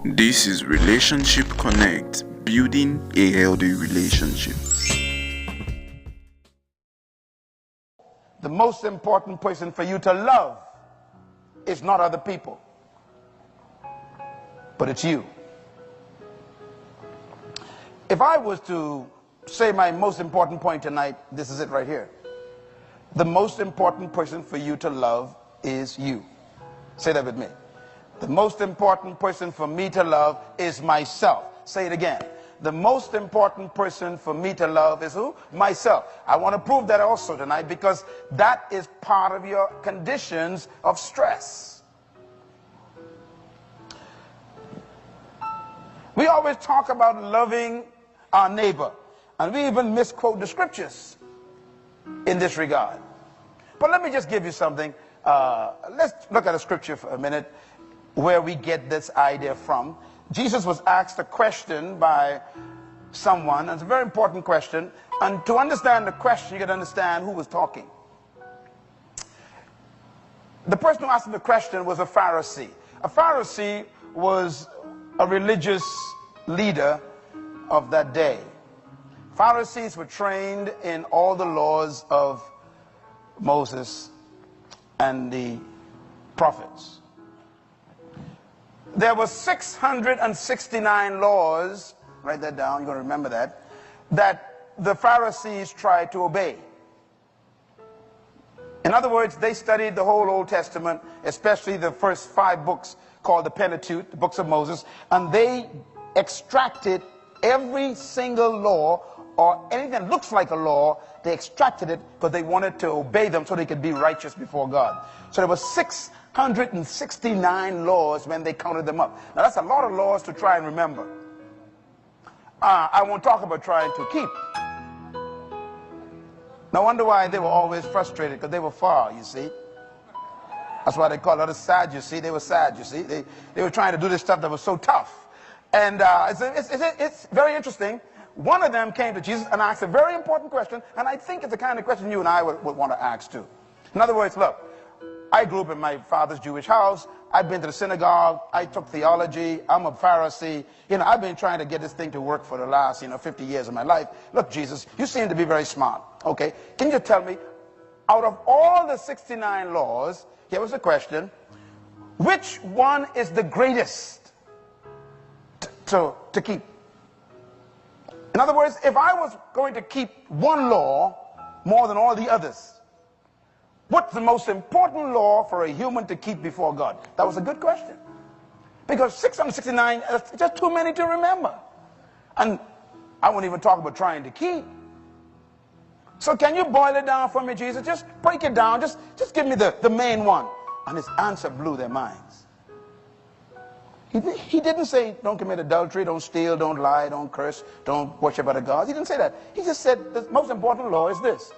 This is Relationship Connect, building a healthy relationship. The most important person for you to love is not other people, but it's you. If I was to say my most important point tonight, this is it right here. The most important person for you to love is you. Say that with me. The most important person for me to love is myself. Say it again. The most important person for me to love is who? Myself. I want to prove that also tonight because that is part of your conditions of stress. We always talk about loving our neighbor, and we even misquote the scriptures in this regard. But let me just give you something. Let's look at a scripture for a minute where we get this idea from. Jesus was asked a question by someone, and it's a very important question, and to understand the question you got to understand who was talking. The person who asked him the question was a Pharisee. A Pharisee was a religious leader of that day. Pharisees were trained in all the laws of Moses and the prophets. There were 669 laws, write that down, you're going to remember that the Pharisees tried to obey. In other words, they studied the whole Old Testament, especially the first 5 books called the Pentateuch, the books of Moses, and they extracted every single law or anything that looks like a law. They extracted it because they wanted to obey them so they could be righteous before God. So there were 669 laws when they counted them up. Now that's a lot of laws to try and remember. I won't talk about trying to keep. No wonder why they were always frustrated, because they were far, you see. That's why they call others sad, you see. They were sad, you see. They were trying to do this stuff that was so tough. And it's very interesting. One of them came to Jesus and asked a very important question, and I think it's the kind of question you and I would want to ask too. In other words, look, I grew up in my father's Jewish house. I've been to the synagogue. I took theology. I'm a Pharisee. I've been trying to get this thing to work for the last, 50 years of my life. Look, Jesus, you seem to be very smart. Okay, can you tell me, out of all the 69 laws, here was the question, which one is the greatest to keep? In other words, if I was going to keep one law more than all the others, what's the most important law for a human to keep before God? That was a good question. Because 669 is just too many to remember. And I won't even talk about trying to keep. So can you boil it down for me, Jesus? Just break it down. Just give me the main one. And his answer blew their minds. He didn't say, don't commit adultery, don't steal, don't lie, don't curse, don't worship other gods. He didn't say that. He just said the most important law is this: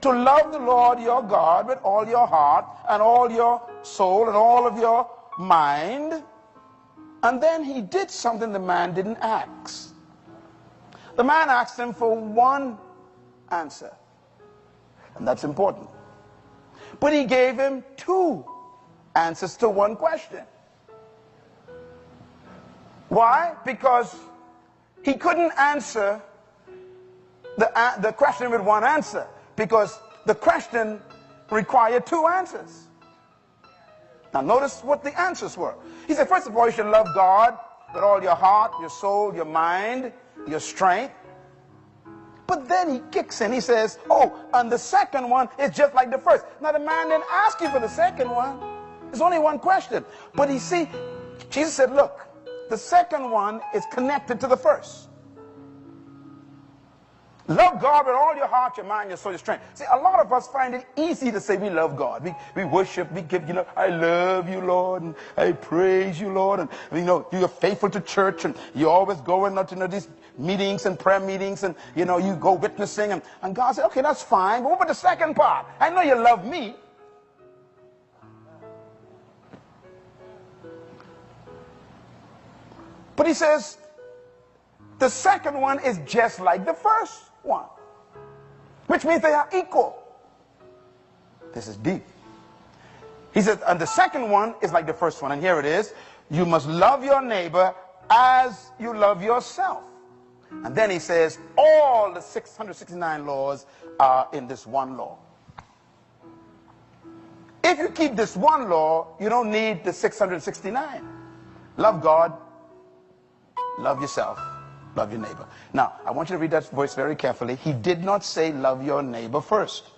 to love the Lord your God with all your heart and all your soul and all of your mind. And then he did something the man didn't ask. The man asked him for one answer. And that's important. But he gave him 2 answers to one question. Why? Because he couldn't answer the question with one answer, because the question required 2 answers. Now notice what the answers were. He said, first of all, you should love God with all your heart, your soul, your mind, your strength. But then he kicks in. He says, oh, and the second one is just like the first. Now the man didn't ask you for the second one. There's only one question. But you see, Jesus said, look, the second one is connected to the first. Love God with all your heart, your mind, your soul, your strength. See, a lot of us find it easy to say we love God. We worship, we give, I love you, Lord, and I praise you, Lord, and you're faithful to church, and you're always going to these meetings and prayer meetings, and you go witnessing, and God said, okay, that's fine, but what about the second part? I know you love me. But he says, the second one is just like the first one, which means they are equal. This is deep. He says, and the second one is like the first one, and here it is. You must love your neighbor as you love yourself. And then he says, all the 669 laws are in this one law. If you keep this one law, you don't need the 669. Love God, love yourself, love your neighbor. Now, I want you to read that verse very carefully. He did not say love your neighbor first.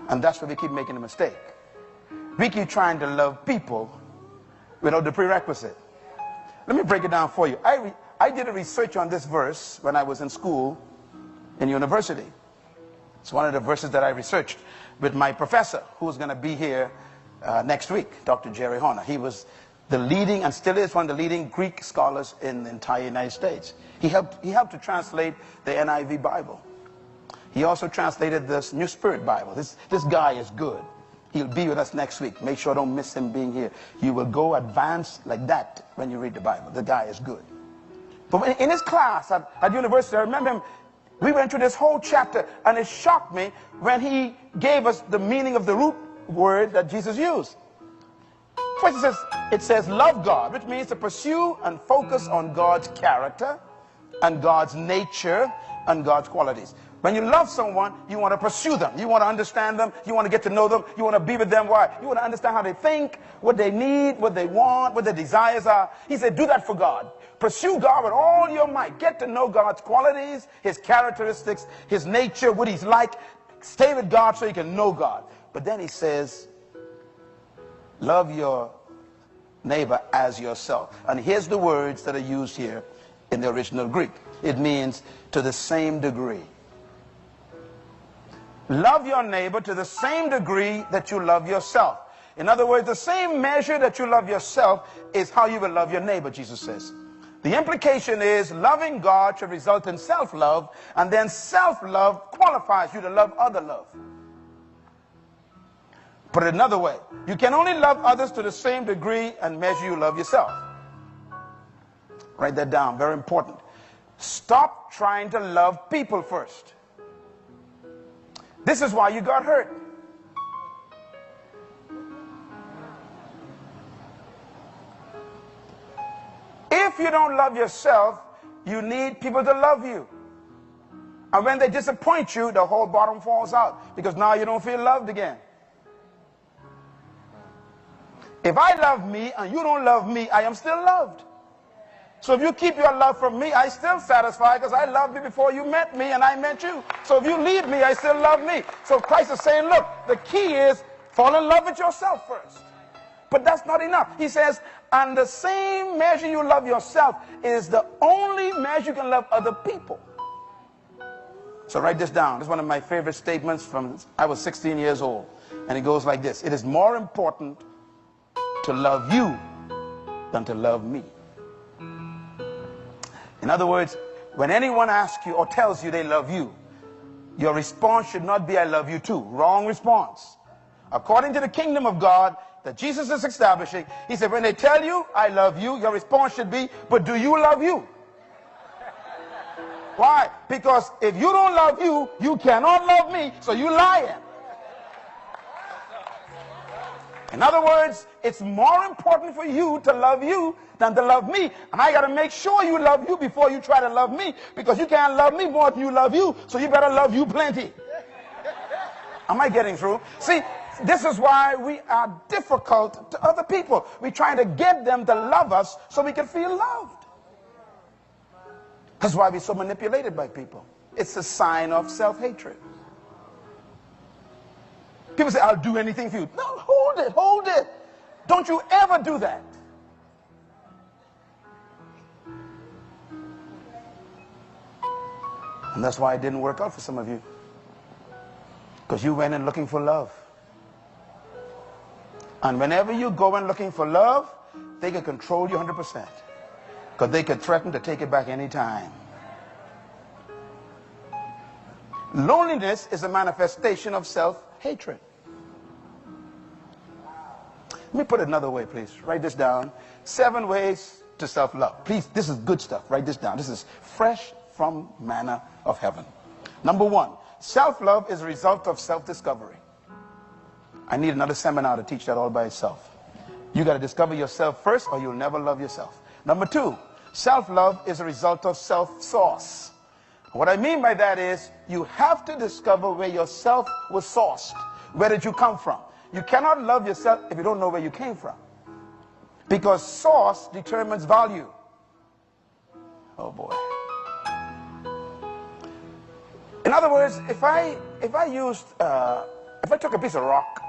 And that's where we keep making a mistake. We keep trying to love people without the prerequisite. Let me break it down for you. I did a research on this verse when I was in school, in university. It's one of the verses that I researched with my professor, who's going to be here next week, Dr. Jerry Horner. He was the leading, and still is, one of the leading Greek scholars in the entire United States. He helped to translate the NIV Bible. He also translated this New Spirit Bible. This guy is good. He'll be with us next week. Make sure don't miss him being here. You will go advanced like that when you read the Bible. The guy is good. But in his class at university, I remember him, we went through this whole chapter, and it shocked me when he gave us the meaning of the root word that Jesus used. First it says love God, which means to pursue and focus on God's character and God's nature and God's qualities. When you love someone, you want to pursue them. You want to understand them. You want to get to know them. You want to be with them. Why? You want to understand how they think, what they need, what they want, what their desires are. He said, do that for God. Pursue God with all your might. Get to know God's qualities, his characteristics, his nature, what he's like. Stay with God so you can know God. But then he says, love your neighbor as yourself. And here's the words that are used here in the original Greek. It means to the same degree. Love your neighbor to the same degree that you love yourself. In other words, the same measure that you love yourself is how you will love your neighbor, Jesus says. The implication is loving God should result in self-love, and then self-love qualifies you to love other love. Put it another way, you can only love others to the same degree and measure you love yourself. Write that down, very important. Stop trying to love people first. This is why you got hurt. If you don't love yourself, you need people to love you. And when they disappoint you, the whole bottom falls out, because now you don't feel loved again. If I love me and you don't love me, I am still loved. So if you keep your love from me, I still satisfied, because I loved you before you met me and I met you. So if you leave me, I still love me. So Christ is saying, look, the key is fall in love with yourself first. But that's not enough. He says, and the same measure you love yourself is the only measure you can love other people. So write this down. This is one of my favorite statements from I was 16 years old. And it goes like this. It is more important to love you than to love me. In other words, when anyone asks you or tells you they love you, your response should not be, I love you too. Wrong response. According to the kingdom of God that Jesus is establishing, he said, when they tell you, I love you, your response should be, but do you love you? Why? Because if you don't love you, you cannot love me, so you lying. In other words, it's more important for you to love you than to love me. And I got to make sure you love you before you try to love me, because you can't love me more than you love you, so you better love you plenty. Am I getting through? See, this is why we are difficult to other people. We're trying to get them to love us so we can feel loved. That's why we're so manipulated by people. It's a sign of self-hatred. People say, I'll do anything for you. No, hold it, hold it. Don't you ever do that. And that's why it didn't work out for some of you. Because you went in looking for love. And whenever you go in looking for love, they can control you 100%. Because they can threaten to take it back anytime. Loneliness is a manifestation of self-hatred. Let me put it another way, please. Write this down. 7 ways to self-love. Please, this is good stuff. Write this down. This is fresh from manna of heaven. Number 1, self-love is a result of self-discovery. I need another seminar to teach that all by itself. You got to discover yourself first or you'll never love yourself. Number 2, self-love is a result of self-source. What I mean by that is you have to discover where yourself was sourced. Where did you come from? You cannot love yourself if you don't know where you came from. Because source determines value. Oh boy. In other words, if I took a piece of rock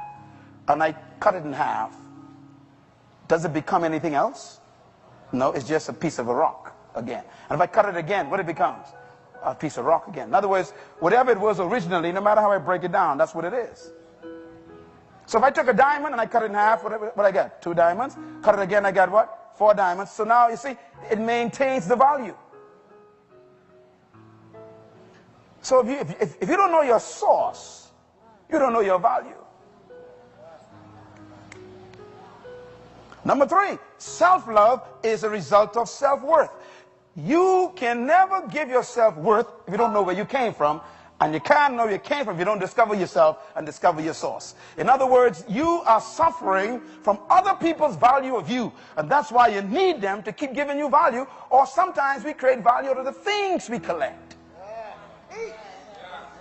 and I cut it in half, does it become anything else? No, it's just a piece of a rock again. And if I cut it again, what it becomes? A piece of rock again. In other words, whatever it was originally, no matter how I break it down, that's what it is. So if I took a diamond and I cut it in half, what I got? 2 diamonds. Cut it again, I got what? 4 diamonds. So now, you see, it maintains the value. So if you don't know your source, you don't know your value. Number 3, self-love is a result of self-worth. You can never give yourself worth if you don't know where you came from. And you can't know where you came from if you don't discover yourself and discover your source. In other words, you are suffering from other people's value of you. And that's why you need them to keep giving you value. Or sometimes we create value out of the things we collect.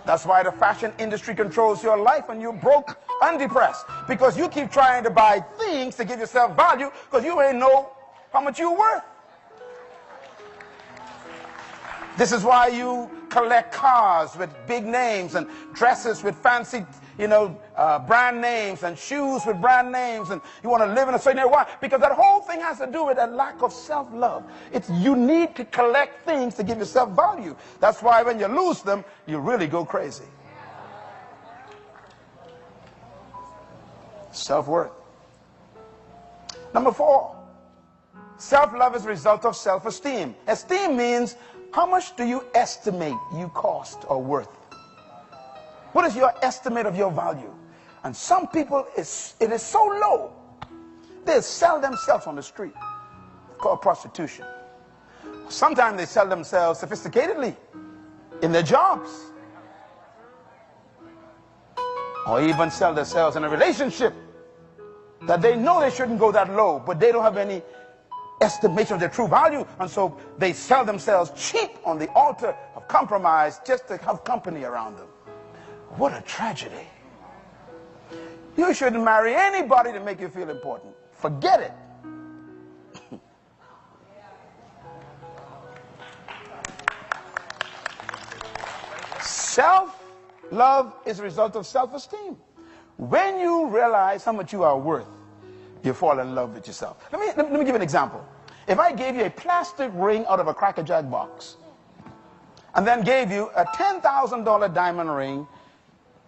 That's why the fashion industry controls your life and you're broke and depressed. Because you keep trying to buy things to give yourself value because you ain't know how much you're worth. This is why you collect cars with big names and dresses with fancy, brand names and shoes with brand names, and you want to live in a certain area. Why? Because that whole thing has to do with a lack of self-love. You need to collect things to give yourself value. That's why when you lose them, you really go crazy. Self-worth. Number 4, self-love is a result of self-esteem. Esteem means how much do you estimate you cost or worth? What is your estimate of your value? And some people, it is so low, they sell themselves on the street. It's called prostitution. Sometimes they sell themselves sophisticatedly in their jobs. Or even sell themselves in a relationship that they know they shouldn't go that low, but they don't have any estimation of their true value, and so they sell themselves cheap on the altar of compromise just to have company around them. What a tragedy. You shouldn't marry anybody to make you feel important. Forget it. Self-love is a result of self-esteem. When you realize how much you are worth, you fall in love with yourself. Let me give you an example. If I gave you a plastic ring out of a Cracker Jack box, and then gave you a $10,000 diamond ring,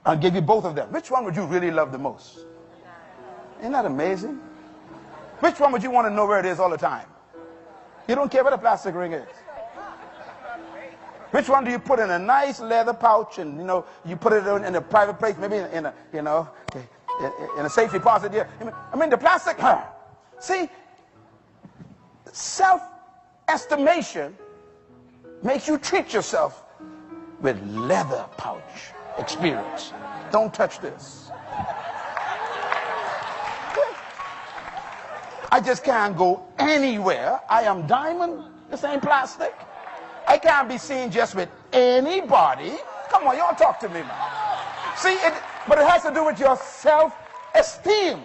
and gave you both of them, which one would you really love the most? Isn't that amazing? Which one would you want to know where it is all the time? You don't care where the plastic ring is. Which one do you put in a nice leather pouch, and you put it in a private place, maybe in a safe deposit here? I mean the plastic. See, self-estimation makes you treat yourself with leather pouch experience. Don't touch this. I just can't go anywhere. I am diamond. This ain't plastic. I can't be seen just with anybody. Come on, y'all talk to me, man. See, but it has to do with your self-esteem.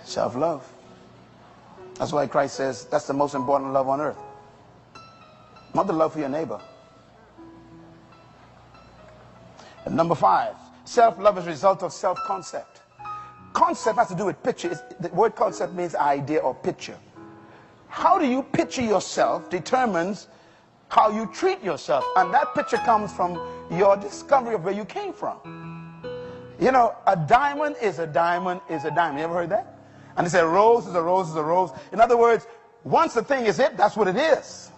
Self-love. That's why Christ says that's the most important love on earth. Not the love for your neighbor. And number 5, self-love is a result of self-concept. Concept has to do with picture. The word concept means idea or picture. How do you picture yourself determines how you treat yourself. And that picture comes from your discovery of where you came from. You know, a diamond is a diamond is a diamond. You ever heard that? And they say a rose is a rose is a rose. In other words, once the thing is it, that's what it is.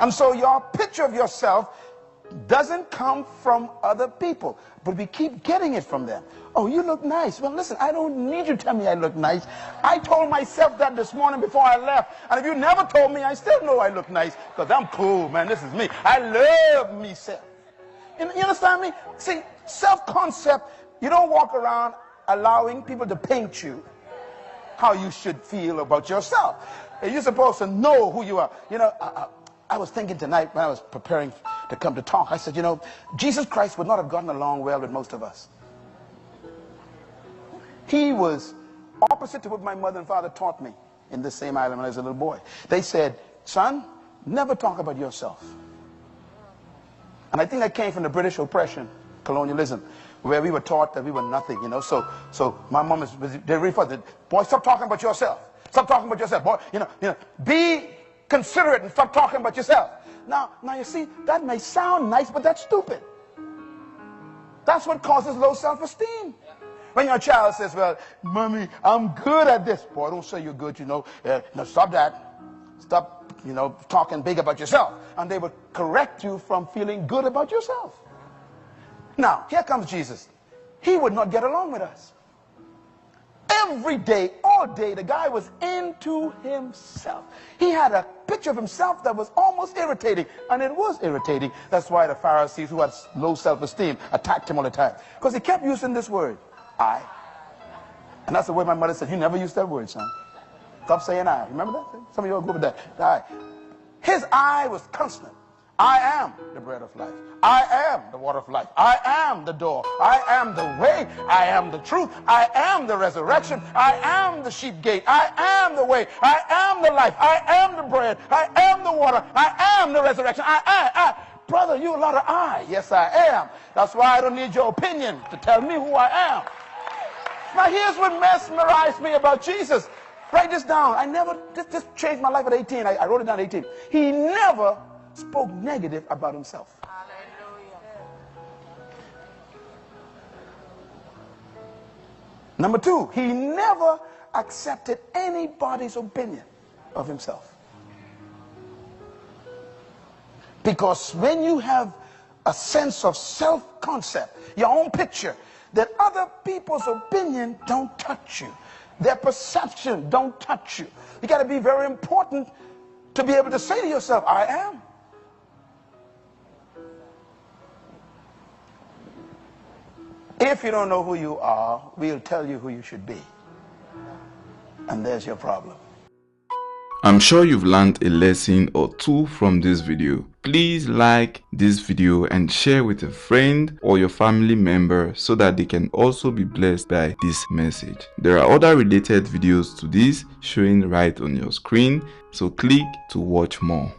And so your picture of yourself doesn't come from other people, but we keep getting it from them. Oh, you look nice. Well, listen, I don't need you to tell me I look nice. I told myself that this morning before I left. And if you never told me, I still know I look nice because I'm cool, man. This is me. I love myself. You understand me? See, self-concept, you don't walk around allowing people to paint you how you should feel about yourself. You're supposed to know who you are. You know, I was thinking tonight when I was preparing to come to talk, I said, you know, Jesus Christ would not have gotten along well with most of us. He was opposite to what my mother and father taught me in this same island when I was a little boy. They said, son, never talk about yourself. And I think that came from the British oppression, colonialism, where we were taught that we were nothing, you know. So my mom they referred to, boy, stop talking about yourself. Stop talking about yourself. Boy, you know, be considerate and stop talking about yourself. Now you see, that may sound nice, but that's stupid. That's what causes low self-esteem. When your child says, well, mommy, I'm good at this. Boy, don't say you're good, you know. No, stop that. Stop, you know, talking big about yourself. And they will correct you from feeling good about yourself. Now, here comes Jesus. He would not get along with us. Every day, all day, the guy was into himself. He had a picture of himself that was almost irritating, and it was irritating. That's why the Pharisees, who had low self-esteem, attacked him all the time, because he kept using this word, I. And that's the way my mother said, you never use that word, son. Stop saying I. Remember that? Some of you all go with that. I. His I was constant. I am the bread of life. I am the water of life. I am the door. I am the way. I am the truth. I am the resurrection. I am the sheep gate. I am the way. I am the life. I am the bread. I am the water. I am the resurrection. I. Brother, you a lot of I. Yes, I am. That's why I don't need your opinion to tell me who I am. Now, here's what mesmerized me about Jesus. Write this down. I never, this changed my life at 18. I wrote it down at 18. He never spoke negative about himself. Hallelujah. Number two, he never accepted anybody's opinion of himself. Because when you have a sense of self-concept, your own picture, that other people's opinion don't touch you. Their perception don't touch you. You got to be very important to be able to say to yourself, I am. If you don't know who you are, we'll tell you who you should be. And there's your problem. I'm sure you've learned a lesson or two from this video. Please like this video and share with a friend or your family member so that they can also be blessed by this message. There are other related videos to this showing right on your screen, so click to watch more.